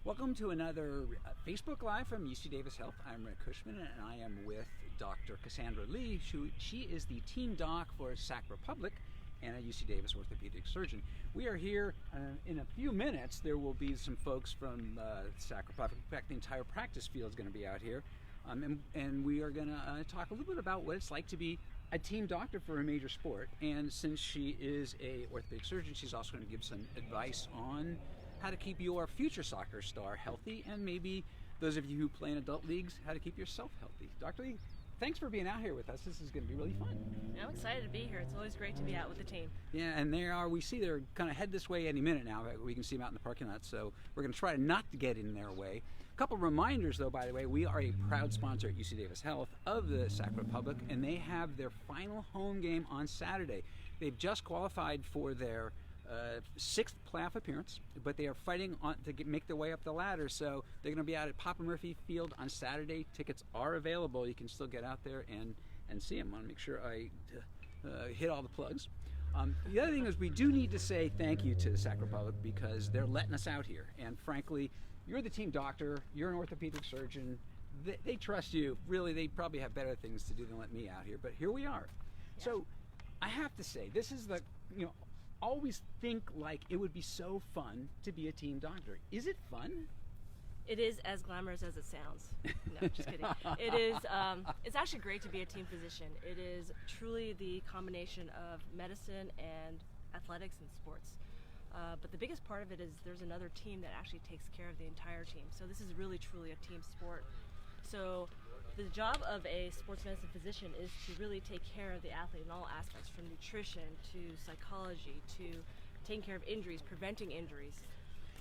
Welcome to another Facebook Live from UC Davis Health. I'm Rick Cushman, and I am with Dr. Cassandra Lee. She is the team doc for Sacramento Republic and a UC Davis orthopedic surgeon. We are here in a few minutes. There will be some folks from Sacramento Republic. In fact, the entire practice field is going to be out here. And we are going to talk a little bit about what it's like to be a team doctor for a major sport. And since she is a orthopedic surgeon, she's also going to give some advice on how to keep your future soccer star healthy, and maybe those of you who play in adult leagues, how to keep yourself healthy. Dr. Lee, thanks for being out here with us. This is going to be really fun. I'm excited to be here. It's always great to be out with the team. Yeah, and we see they're kind of head this way any minute now. We can see them out in the parking lot, so we're going to try not to get in their way. A couple reminders, though, by the way. We are a proud sponsor at UC Davis Health of the Sacramento Republic, and they have their final home game on Saturday. They've just qualified for their sixth playoff appearance, but they are fighting to make their way up the ladder, so they're going to be out at Papa Murphy Field on Saturday. Tickets are available. You can still get out there and see them. I want to make sure I hit all the plugs. The other thing is we do need to say thank you to the Sacramento Republic because they're letting us out here, and frankly, you're the team doctor, you're an orthopedic surgeon, they trust you. Really, they probably have better things to do than let me out here, but here we are. Yeah. So I have to say, this is always think like it would be so fun to be a team doctor. Is it fun? It is as glamorous as it sounds. No, just kidding. It is. It's actually great to be a team physician. It is truly the combination of medicine and athletics and sports. But the biggest part of it is there's another team that actually takes care of the entire team. So this is really truly a team sport. So the job of a sports medicine physician is to really take care of the athlete in all aspects, from nutrition to psychology to taking care of injuries, preventing injuries.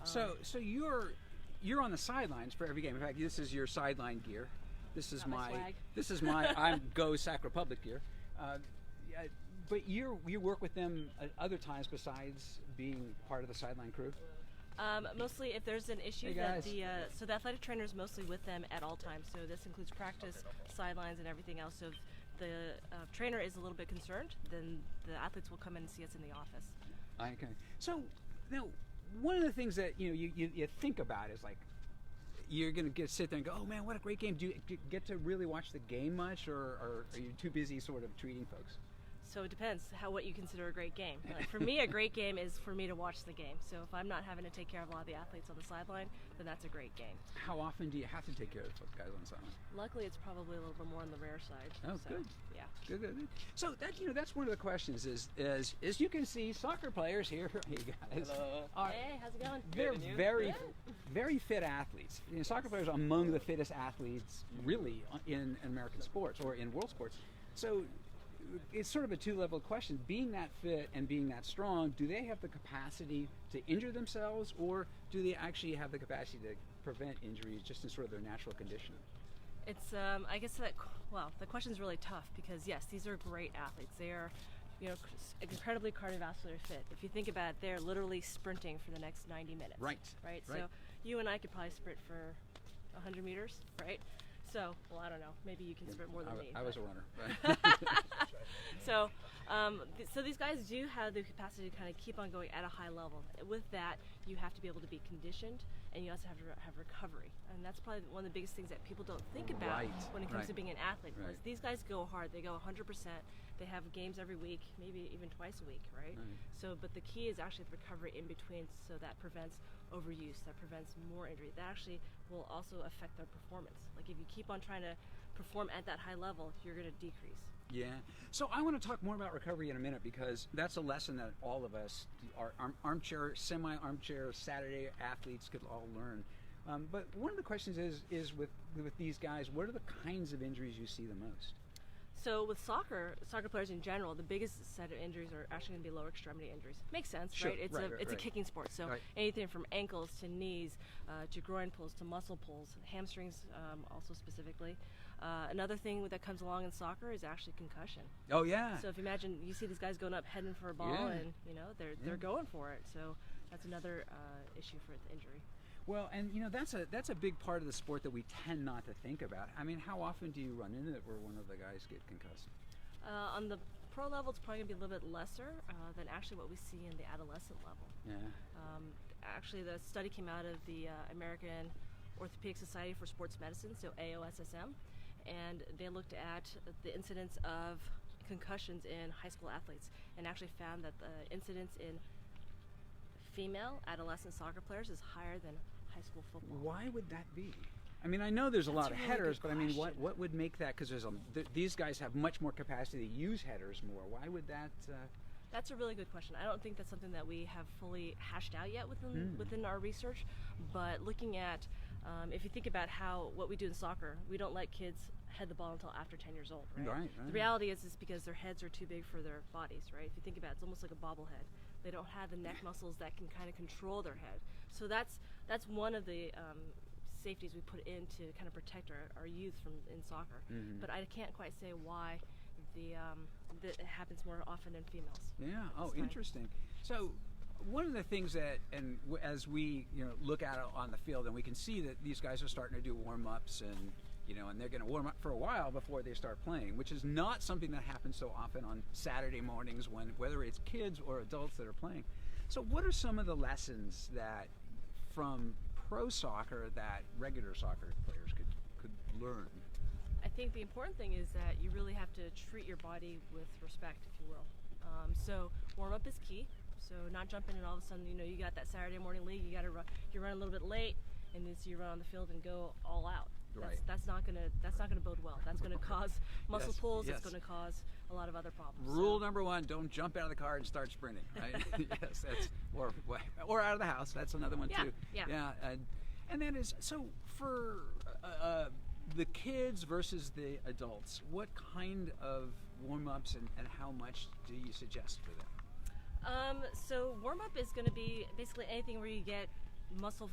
So you're on the sidelines for every game. In fact, this is your sideline gear. This is my I'm Go Sac Republic gear. But you work with them at other times besides being part of the sideline crew? Mostly if there's an issue that so the athletic trainer is mostly with them at all times. So this includes practice, sidelines, and everything else. So if the trainer is a little bit concerned, then the athletes will come in and see us in the office. Okay. So now, one of the things that you think about is like you're going to sit there and go, oh man, what a great game. Do you get to really watch the game much, or are you too busy sort of treating folks? So it depends what you consider a great game. Like for me, a great game is for me to watch the game. So if I'm not having to take care of a lot of the athletes on the sideline, then that's a great game. How often do you have to take care of those guys on the sideline? Luckily, it's probably a little bit more on the rare side. Oh, so, good. Yeah. Good. So that's one of the questions is you can see soccer players here. Hey guys. Hello. Hey, how's it going? They're very fit athletes. Soccer players are among the fittest athletes really in American sports or in world sports. So it's sort of a two-level question. Being that fit and being that strong, do they have the capacity to injure themselves, or do they actually have the capacity to prevent injuries just in sort of their natural condition? It's, I guess the question's really tough because yes, these are great athletes. They are, incredibly cardiovascular fit. If you think about it, they're literally sprinting for the next 90 minutes. Right. So you and I could probably sprint for 100 meters, right? So, well, I don't know. Maybe you can sprint more than me. I was a runner. So these guys do have the capacity to kind of keep on going at a high level. With that, you have to be able to be conditioned, and you also have to have recovery. And that's probably one of the biggest things that people don't think about when it comes to being an athlete. Because these guys go hard. They go 100%. They have games every week, maybe even twice a week, right? So, but the key is actually the recovery in between, so that prevents overuse, that prevents more injury. That actually will also affect their performance. Like if you keep on trying to perform at that high level, you're going to decrease. Yeah. So I want to talk more about recovery in a minute because that's a lesson that all of us, our armchair, semi-armchair Saturday athletes could all learn. But one of the questions is with these guys, what are the kinds of injuries you see the most? So with soccer players in general, the biggest set of injuries are actually going to be lower extremity injuries. Makes sense, right? It's a kicking sport, so anything from ankles to knees to groin pulls to muscle pulls, hamstrings also specifically. Another thing that comes along in soccer is actually concussion. Oh yeah. So if you imagine, you see these guys going up heading for a ball, and they're going for it. So that's another issue for the injury. Well, and that's a big part of the sport that we tend not to think about. I mean, how often do you run into it where one of the guys get concussed? On the pro level, it's probably going to be a little bit lesser than actually what we see in the adolescent level. Yeah. actually the study came out of the American Orthopaedic Society for Sports Medicine, so AOSSM, and they looked at the incidence of concussions in high school athletes and actually found that the incidence in female adolescent soccer players is higher than high school football. Why would that be? I mean, I know there's a lot of really headers, good but I mean, question. what would make that? Because these guys have much more capacity to use headers more. Why would that? That's a really good question. I don't think that's something that we have fully hashed out yet within our research. But looking at, if you think about what we do in soccer, we don't let kids head the ball until after 10 years old, right? Right. The reality is because their heads are too big for their bodies, right? If you think about it, it's almost like a bobblehead. They don't have the neck muscles that can kind of control their head. So that's one of the safeties we put in to kind of protect our youth in soccer. But I can't quite say why that it happens more often in females. Yeah. Oh, interesting. So one of the things that, as we look at it on the field, and we can see that these guys are starting to do warm-ups, and and they're going to warm up for a while before they start playing, which is not something that happens so often on Saturday mornings whether it's kids or adults that are playing. So what are some of the lessons that from pro soccer that regular soccer players could learn? I think the important thing is that you really have to treat your body with respect, if you will. So warm-up is key. So not jumping and all of a sudden, you got that Saturday morning league, you run a little bit late, and then so you run on the field and go all out. Right. That's not gonna bode well. That's gonna cause muscle pulls. Yes. It's gonna cause a lot of other problems. Rule number one: don't jump out of the car and start sprinting. Right? Yes, that's or out of the house. That's another one too. Yeah. And then so for the kids versus the adults, what kind of warm-ups and how much do you suggest for them? So warm-up is going to be basically anything where you get muscle,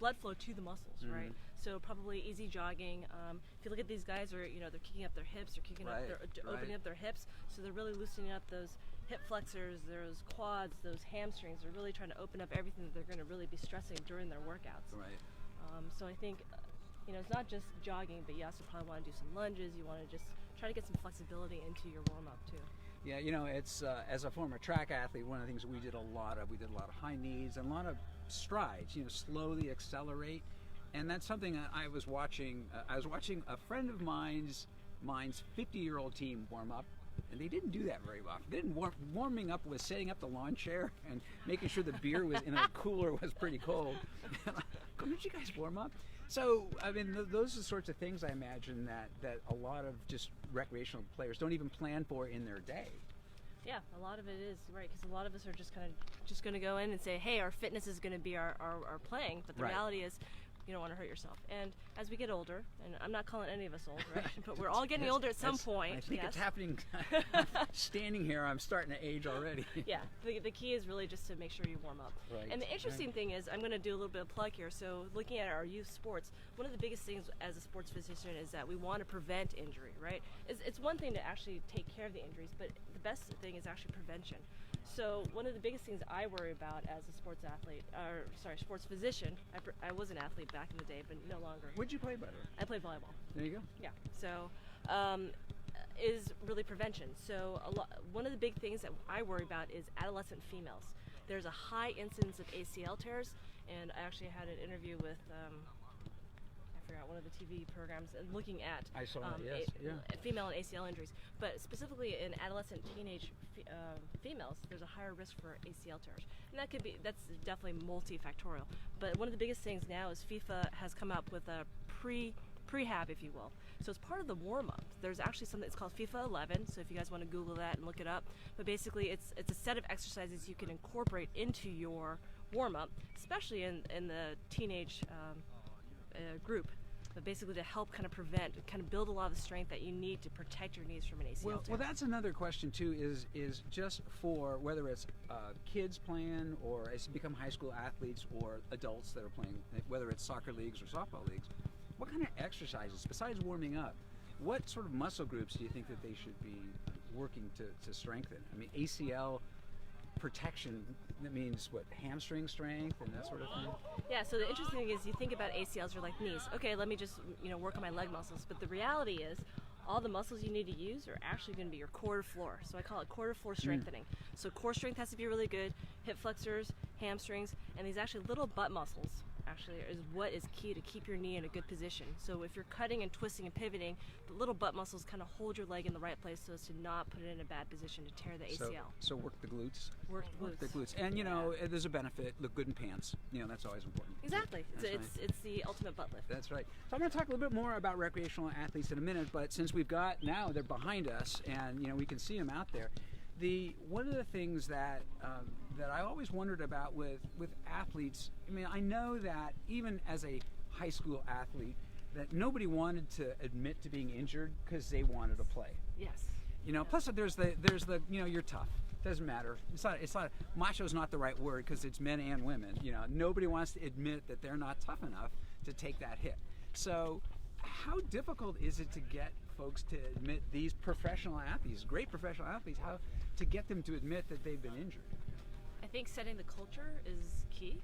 blood flow to the muscles, right? So probably easy jogging. If you look at these guys, they're kicking up their hips, they're opening up their hips, so they're really loosening up those hip flexors, those quads, those hamstrings. They're really trying to open up everything that they're going to really be stressing during their workouts. Right. So I think, it's not just jogging, but you also probably want to do some lunges. You want to just try to get some flexibility into your warm-up too. Yeah, it's as a former track athlete, one of the things we did a lot of high knees and a lot of strides, slowly accelerate. And that's something that I was watching. I was watching a friend of mine's 50-year-old team warm up, and they didn't do that very often. They didn't warming up was setting up the lawn chair and making sure the beer was in a cooler was pretty cold. Did you guys warm up? So, I mean, those are the sorts of things I imagine that a lot of just recreational players don't even plan for in their day. Yeah, a lot of it is, right, because a lot of us are just going to go in and say, hey, our fitness is going to be our playing, but the reality is you don't want to hurt yourself. And as we get older, and I'm not calling any of us old, right, but we're all getting older at some point. I think it's happening. Standing here, I'm starting to age already. Yeah, the key is really just to make sure you warm up. Right. And the interesting thing is, I'm going to do a little bit of plug here. So looking at our youth sports, one of the biggest things as a sports physician is that we want to prevent injury, right? It's one thing to actually take care of the injuries, but the best thing is actually prevention. So one of the biggest things I worry about as a sports sports physician, I was an athlete back in the day, but no longer. What'd you play, by the way? I played volleyball. There you go. Yeah. So is really prevention. So one of the big things that I worry about is adolescent females. There's a high incidence of ACL tears, and I actually had an interview with I forgot one of the TV programs and looking at I saw that, yes. female and ACL injuries, but specifically in adolescent teenage females, there's a higher risk for ACL tears, and that's definitely multifactorial. But one of the biggest things now is FIFA has come up with a prehab, if you will. So it's part of the warm-up. There's actually something that's called FIFA 11. So if you guys want to Google that and look it up, but basically it's a set of exercises you can incorporate into your warm-up, especially in the teenage group. But basically to help kind of prevent, kind of build a lot of the strength that you need to protect your knees from an ACL tear. Well, that's another question too. Is just for whether it's kids playing or as become high school athletes or adults that are playing, whether it's soccer leagues or softball leagues. What kind of exercises besides warming up? What sort of muscle groups do you think that they should be working to strengthen? I mean, ACL protection, that means what, hamstring strength and that sort of thing? Yeah, so the interesting thing is you think about ACLs, you're like knees. Okay, let me just work on my leg muscles. But the reality is all the muscles you need to use are actually going to be your core to floor. So I call it core to floor strengthening. So core strength has to be really good. Hip flexors hamstrings, and these actually little butt muscles actually is what is key to keep your knee in a good position. So if you're cutting and twisting and pivoting, the little butt muscles kind of hold your leg in the right place so as to not put it in a bad position to tear the ACL. So work the glutes. Work the glutes. And there's a benefit. Look good in pants. That's always important. Exactly. It's the ultimate butt lift. That's right. So I'm going to talk a little bit more about recreational athletes in a minute, but since we've got now they're behind us and we can see them out there. One of the things that I always wondered about with athletes, I know that even as a high school athlete, that nobody wanted to admit to being injured because they wanted to play. Yes. Plus there's the you're tough. Doesn't matter. It's not macho is not the right word because it's men and women. Nobody wants to admit that they're not tough enough to take that hit. So how difficult is it to get folks to admit these professional athletes, great professional athletes, how to get them to admit that they've been injured? I think setting the culture is key.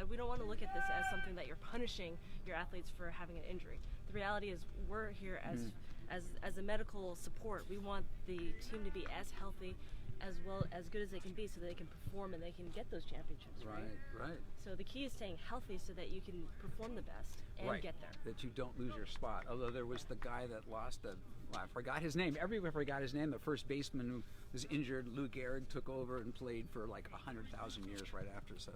We don't want to look at this as something that you're punishing your athletes for having an injury. The reality is we're here as a medical support. We want the team to be as healthy, as good as they can be so that they can perform and they can get those championships, right. So the key is staying healthy so that you can perform the best and get there. That you don't lose your spot. Although there was the guy that lost I forgot his name. Everyone forgot his name. The first baseman who was injured, Lou Gehrig, took over and played for like 100,000 years right after. So,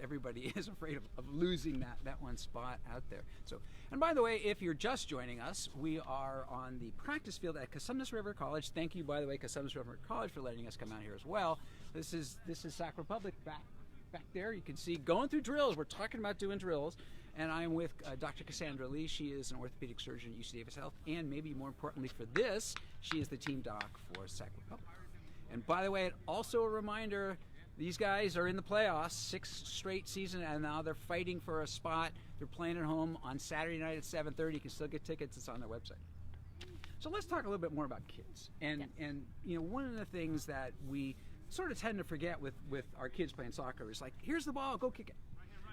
everybody is afraid of losing that one spot out there. So, and by the way, if you're just joining us, we are on the practice field at Cosumnes River College. Thank you, by the way, Cosumnes River College, for letting us come out here as well. This is Sacramento Republic back there. You can see going through drills. We're talking about doing drills. And I'm with Dr. Cassandra Lee. She is an orthopedic surgeon at UC Davis Health. And maybe more importantly for this, she is the team doc for Sacramento Republic. And by the way, also a reminder, these guys are in the playoffs, 6 straight season, and now they're fighting for a spot. They're playing at home on Saturday night at 7:30. You can still get tickets. It's on their website. So let's talk a little bit more about kids. And one of the things that we sort of tend to forget with our kids playing soccer is like, here's the ball, go kick it,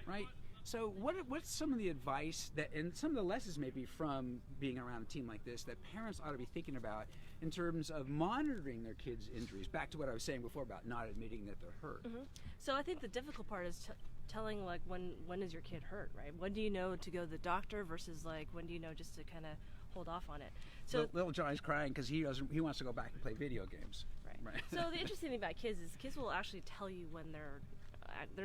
right? So what's some of the advice and some of the lessons maybe from being around a team like this that parents ought to be thinking about in terms of monitoring their kids' injuries? Back to what I was saying before about not admitting that they're hurt. Mm-hmm. So I think the difficult part is telling like when is your kid hurt, right? When do you know to go to the doctor versus like when do you know just to kind of hold off on it? So little Johnny's crying because he wants to go back and play video games. Right. So the interesting thing about kids is kids will actually tell you when they're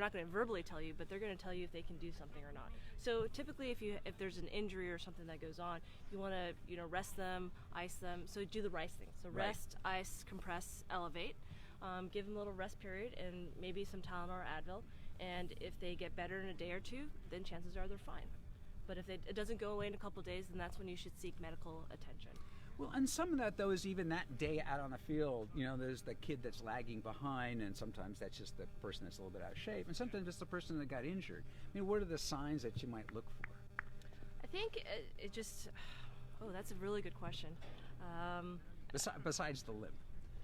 not going to verbally tell you, but they're going to tell you if they can do something or not. So typically if there's an injury or something that goes on, you want to rest them, ice them. So do the right thing. So rest, ice, compress, elevate. Give them a little rest period and maybe some Tylenol or Advil. And if they get better in a day or two, then chances are they're fine. But if it doesn't go away in a couple of days, then that's when you should seek medical attention. Well, and some of that, though, is even that day out on the field, there's the kid that's lagging behind, and sometimes that's just the person that's a little bit out of shape, and sometimes it's the person that got injured. What are the signs that you might look for? I think that's a really good question. Besides the limp.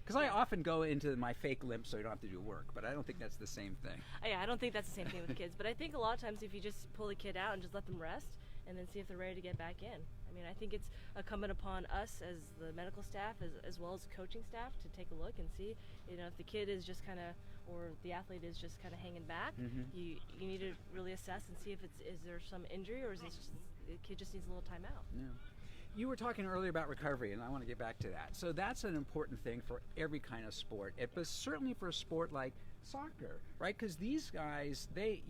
Because I often go into my fake limp so you don't have to do work, but I don't think that's the same thing. Yeah, I don't think that's the same thing with kids, but I think a lot of times if you just pull the kid out and just let them rest and then see if they're ready to get back in. I think it's incumbent upon us as the medical staff as well as the coaching staff to take a look and see, if the kid is just kind of, or the athlete is just kind of hanging back, you need to really assess and see if is there some injury or is it just, the kid just needs a little time out. Yeah. You were talking earlier about recovery, and I want to get back to that. So that's an important thing for every kind of sport, but certainly for a sport like soccer, right? Because these guys, they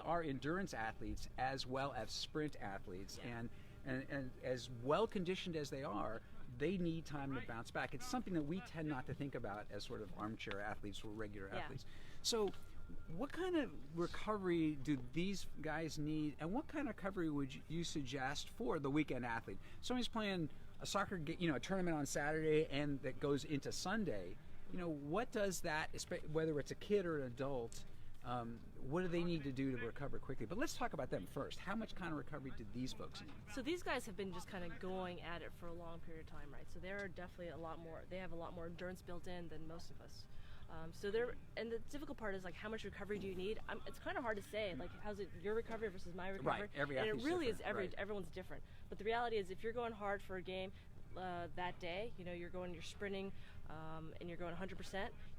are endurance athletes as well as sprint athletes, and as well conditioned as they are, they need time to bounce back. It's something that we tend not to think about as sort of armchair athletes or regular athletes. So what kind of recovery do these guys need, and what kind of recovery would you suggest for the weekend athlete? Somebody's playing a soccer, a tournament on Saturday and that goes into Sunday. What does that, whether it's a kid or an adult, what do they need to do to recover quickly? But let's talk about them first. How much kind of recovery do these folks need? So these guys have been just kind of going at it for a long period of time, right? So they're definitely they have a lot more endurance built in than most of us. And the difficult part is like, how much recovery do you need? It's kind of hard to say, like, how's it your recovery versus my recovery? Right, every athlete's and it really different. is everyone's different. But the reality is, if you're going hard for a game that day, you're sprinting and you're going 100%,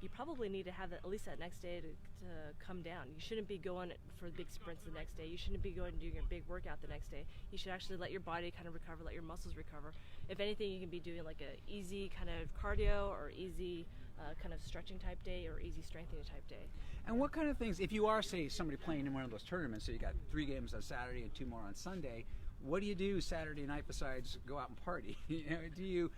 you probably need to have at least that next day to come down. You shouldn't be going for big sprints the next day. You shouldn't be going and doing a big workout the next day. You should actually let your body kind of recover, let your muscles recover. If anything, you can be doing like a easy kind of cardio or easy kind of stretching type day or easy strengthening type day. And what kind of things, if you are, say, somebody playing in one of those tournaments, so you got 3 games on Saturday and 2 more on Sunday, what do you do Saturday night besides go out and party? Do you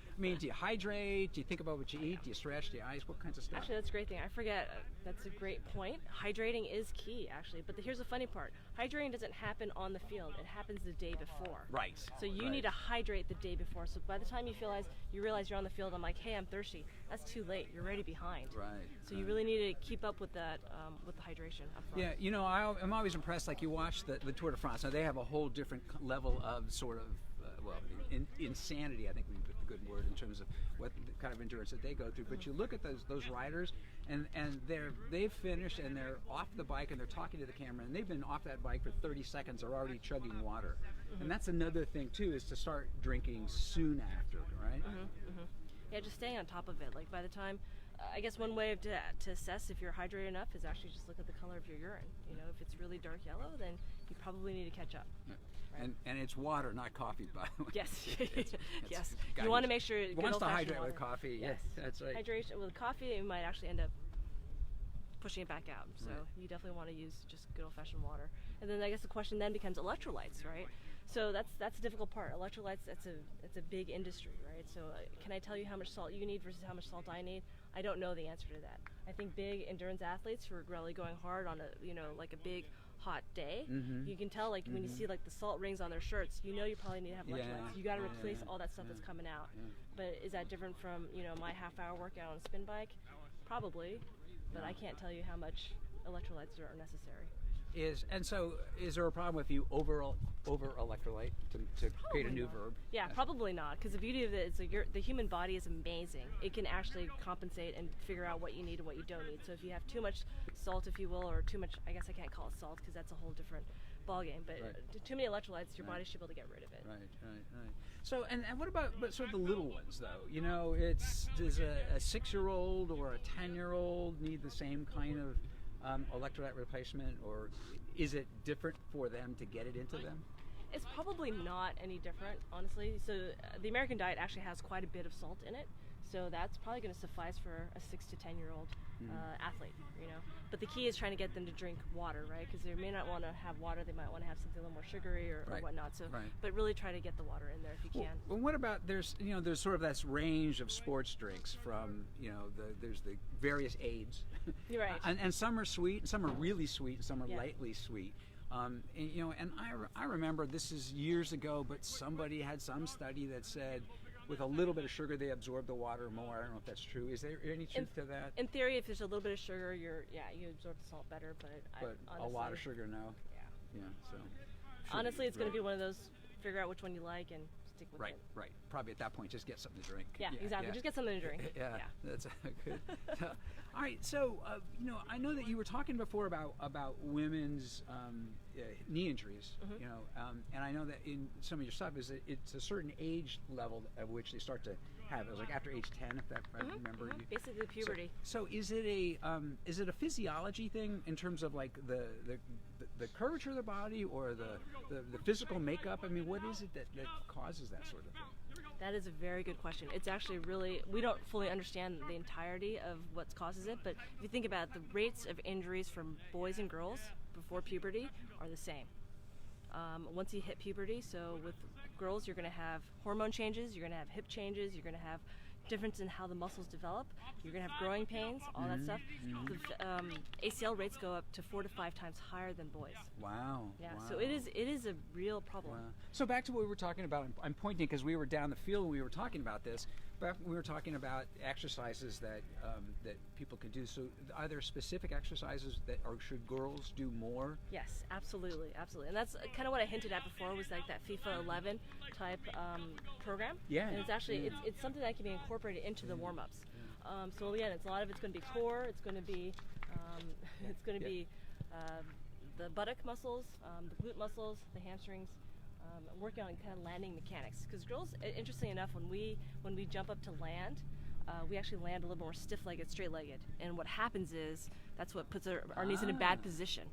hydrate? Do you think about what you eat? Do you stretch? Do you ice? What kinds of stuff? Actually, that's a great thing. I forget. That's a great point. Hydrating is key, actually. But here's the funny part. Hydrating doesn't happen on the field. It happens the day before. Right. So you need to hydrate the day before. So by the time you realize you're on the field, I'm like, hey, I'm thirsty. That's too late. You're already behind. Right. So you really need to keep up with that, with the hydration up front. Yeah, I'm always impressed. Like you watch the Tour de France. Now they have a whole different level of sort of insanity, I think would be a good word in terms of what kind of endurance that they go through. But you look at those riders, and they've finished and they're off the bike and they're talking to the camera, and they've been off that bike for 30 seconds. They're already chugging water, and that's another thing too, is to start drinking soon after, right? Yeah, just staying on top of it. Like by the time, I guess one way to assess if you're hydrated enough is actually just look at the color of your urine. If it's really dark yellow, then you probably need to catch up. Yeah. And it's water, not coffee, by the way. Yes, yes. You want to make sure. Wants to hydrate water with coffee. Yes, yeah, that's right. Hydration with coffee, you might actually end up pushing it back out. So you definitely want to use just good old-fashioned water. And then I guess the question then becomes electrolytes, right? So that's the difficult part. Electrolytes, it's a big industry, right? So can I tell you how much salt you need versus how much salt I need? I don't know the answer to that. I think big endurance athletes who are really going hard on like a big hot day, you can tell when you see like the salt rings on their shirts, you probably need to have electrolytes. You got to replace all that stuff that's coming out. But is that different from my half-hour workout on a spin bike? Probably, but I can't tell you how much electrolytes are necessary. Is there a problem if you over electrolyte to create a new verb? Yeah, probably not, because the beauty of it is the human body is amazing. It can actually compensate and figure out what you need and what you don't need. So if you have too much salt, if you will, or too much, I guess I can't call it salt because that's a whole different ballgame, but too many electrolytes, your body should be able to get rid of it. Right. So, and what about sort of the little ones, though? Does a 6-year-old or a 10-year-old need the same kind of electrolyte replacement, or is it different for them to get it into them? It's probably not any different, honestly. So the American diet actually has quite a bit of salt in it, so that's probably going to suffice for a 6 to 10-year-old athlete, But the key is trying to get them to drink water, right? Because they may not want to have water; they might want to have something a little more sugary or whatnot. So, but really try to get the water in there if you can. Well, what about there's sort of this range of sports drinks from there's the various aids, You're right? and some are sweet, and some are really sweet, and some are lightly sweet. And I remember this is years ago, but somebody had some study that said with a little bit of sugar they absorb the water more. I don't know if that's true. Is there any truth to that? In theory, if there's a little bit of sugar, you absorb the salt better. But honestly, a lot of sugar, no. Yeah. So honestly, it's going to be one of those. Figure out which one you like and stick with it. Right. Probably at that point, just get something to drink. Yeah, exactly. Just get something to drink. Yeah. That's good. All right. So I know that you were talking before about women's knee injuries. And I know that in some of your stuff it's a certain age level at which they start to have it. It was like after age 10, if that I remember. Basically puberty. So is it a physiology thing in terms of like the curvature of the body or the physical makeup? I mean, what is it that causes that sort of thing? That is a very good question. It's actually we don't fully understand the entirety of what causes it, but if you think about it, the rates of injuries from boys and girls before puberty are the same. Once you hit puberty, so with girls, you're going to have hormone changes, you're going to have hip changes, you're going to have difference in how the muscles develop, you're going to have growing pains, all that stuff. The ACL rates go up to 4 to 5 times higher than boys. Wow. Yeah, so it is a real problem. Wow. So back to what we were talking about, I'm pointing because we were down the field and we were talking about this, but we were talking about exercises that people can do. So are there specific exercises or should girls do more? Yes, absolutely. And that's kind of what I hinted at before, was like that FIFA 11 type program. Yeah. And it's actually it's something that can be incorporated into the warm-ups. So again, a lot of it's going to be core. It's going to be the buttock muscles, the glute muscles, the hamstrings. Working on kind of landing mechanics, because girls, interestingly enough, when we jump up to land, we actually land a little more stiff-legged, straight-legged. And what happens is that's what puts our knees in a bad position.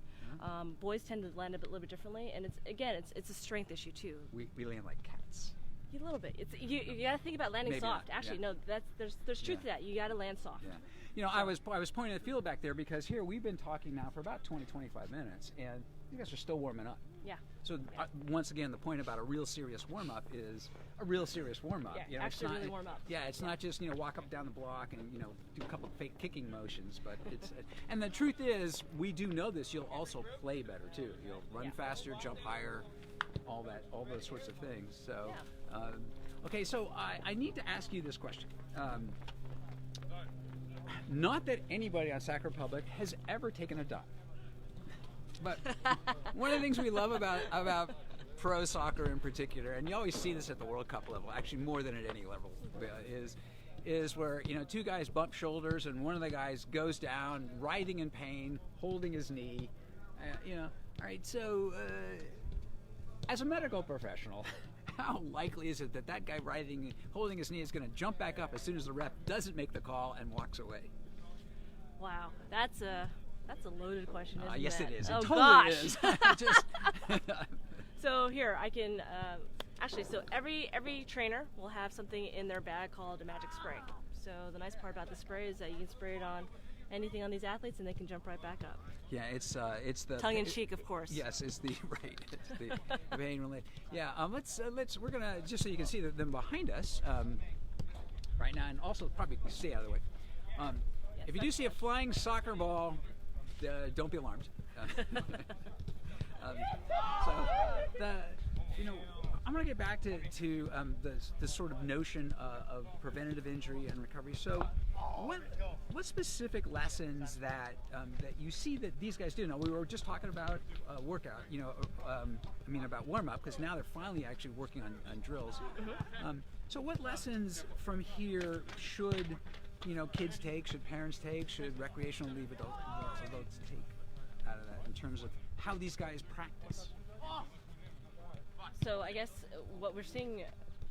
Boys tend to land a little bit differently, and it's a strength issue too. We land like cats. A little bit. You got to think about landing Maybe soft. not, Actually, yeah. no, there's truth to that. You got to land soft. Yeah. You know, I was pointing at the field back there because here we've been talking now for about 20-25 minutes, and you guys are still warming up. Yeah. So once again, the point about a real serious warm-up is a real serious warm-up. Yeah, You know, actually really warm up. Yeah, it's not just walk up and down the block and do a couple of fake kicking motions, but it's and the truth is we do know this. You'll also play better too. You'll run faster, jump higher, all those sorts of things. So, okay, so I need to ask you this question. Not that anybody on Sacramento Republic has ever taken a dive. But one of the things we love about pro soccer in particular, and you always see this at the World Cup level, actually more than at any level, is where two guys bump shoulders and one of the guys goes down, writhing in pain, holding his knee. All right. So, as a medical professional, how likely is it that guy writhing, holding his knee is going to jump back up as soon as the ref doesn't make the call and walks away? Wow, that's a loaded question, isn't yes, it? it is. It oh, totally gosh. is. So here, I can, actually, so every trainer will have something in their bag called a magic spray. So the nice part about the spray is that you can spray it on anything on these athletes and they can jump right back up. Yeah, it's the tongue-in-cheek, of course. Yes, it's the pain related. Yeah, we're gonna, just so you can see them behind us right now, and also probably stay out of the way. If you do see a flying soccer ball, don't be alarmed. I'm going to get back to the sort of notion of preventative injury and recovery. So, what specific lessons that you see that these guys do? Now, we were just talking about workout. About warm up, because now they're finally actually working on drills. So, what lessons from here should kids take, should parents take, should recreational league adults take out of that in terms of how these guys practice? So I guess what we're seeing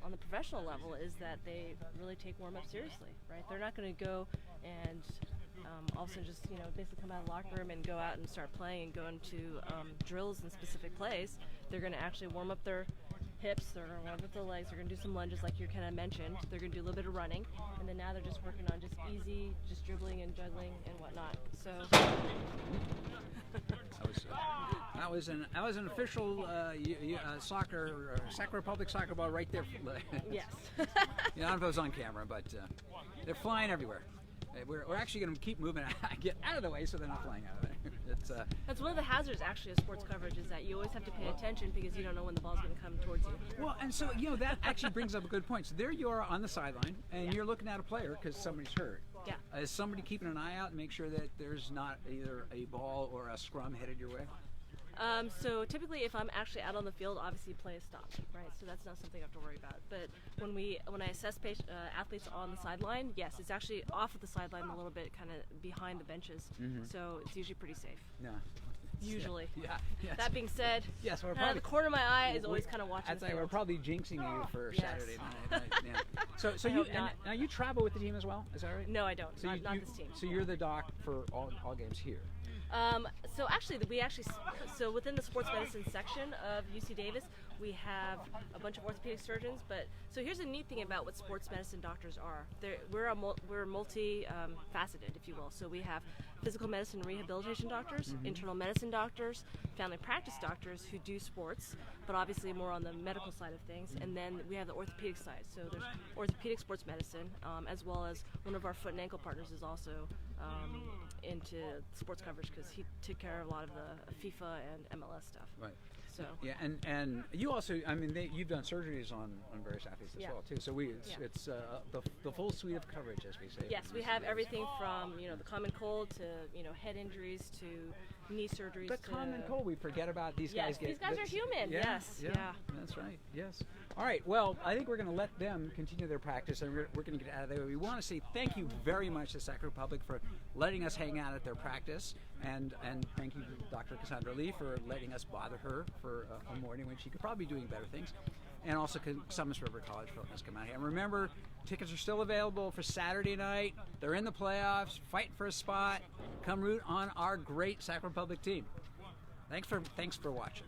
on the professional level is that they really take warm-up seriously, right? They're not going to go and all of a sudden just basically come out of the locker room and go out and start playing and go into drills in specific plays. They're going to actually warm up their hips, they're going to warm up their legs, they're going to do some lunges like you kind of mentioned, they're going to do a little bit of running, and then now they're just working on just easy, just dribbling and juggling and whatnot. So that was an official soccer, Sacramento Republic soccer ball right there. Yes. I don't know if it was on camera, but they're flying everywhere. We're actually going to keep moving, get out of the way so they're not flying out of there. That's one of the hazards actually of sports coverage, is that you always have to pay attention because you don't know when the ball's going to come towards you. Well, and so that actually brings up a good point. So there you are on the sideline, and you're looking at a player because somebody's hurt. Yeah. Is somebody keeping an eye out and make sure that there's not either a ball or a scrum headed your way? So typically, if I'm actually out on the field, obviously play is stopped, right? So that's not something I have to worry about. But when I assess athletes on the sideline, yes, it's actually off of the sideline a little bit, kind of behind the benches. Mm-hmm. So it's usually pretty safe. Yeah. Usually. Yeah. Yes. That being said, yes, we're the corner of my eye is always kind of watching. I'd say we're probably jinxing you for yes. Saturday night. Yeah. So now you travel with the team as well? Is that right? No, I don't. So not this team. So you're the doc for all games here. So actually, so within the sports medicine section of UC Davis, we have a bunch of orthopedic surgeons. But so here's a neat thing about what sports medicine doctors are. We're multi-faceted, if you will. So we have physical medicine and rehabilitation doctors, internal medicine doctors, family practice doctors who do sports, but obviously more on the medical side of things. And then we have the orthopedic side. So there's orthopedic sports medicine, as well as one of our foot and ankle partners is also into sports coverage because he took care of a lot of the FIFA and MLS stuff. Right. So yeah, and you also, you've done surgeries on various athletes as well too. So it's the full suite of coverage, as we say. Yes, we have everything from the common cold to head injuries to knee surgeries. The common cold, we forget about these guys. These guys are human. Yeah, that's right. Yes. All right. Well, I think we're going to let them continue their practice, and we're going to get out of there. We want to say thank you very much to Sacramento Republic for letting us hang out at their practice. And thank you to Dr. Cassandra Lee for letting us bother her for a morning when she could probably be doing better things. And also Summers River College for letting us come out here. And remember, tickets are still available for Saturday night. They're in the playoffs, fighting for a spot. Come root on our great Sacramento Republic team. Thanks for watching.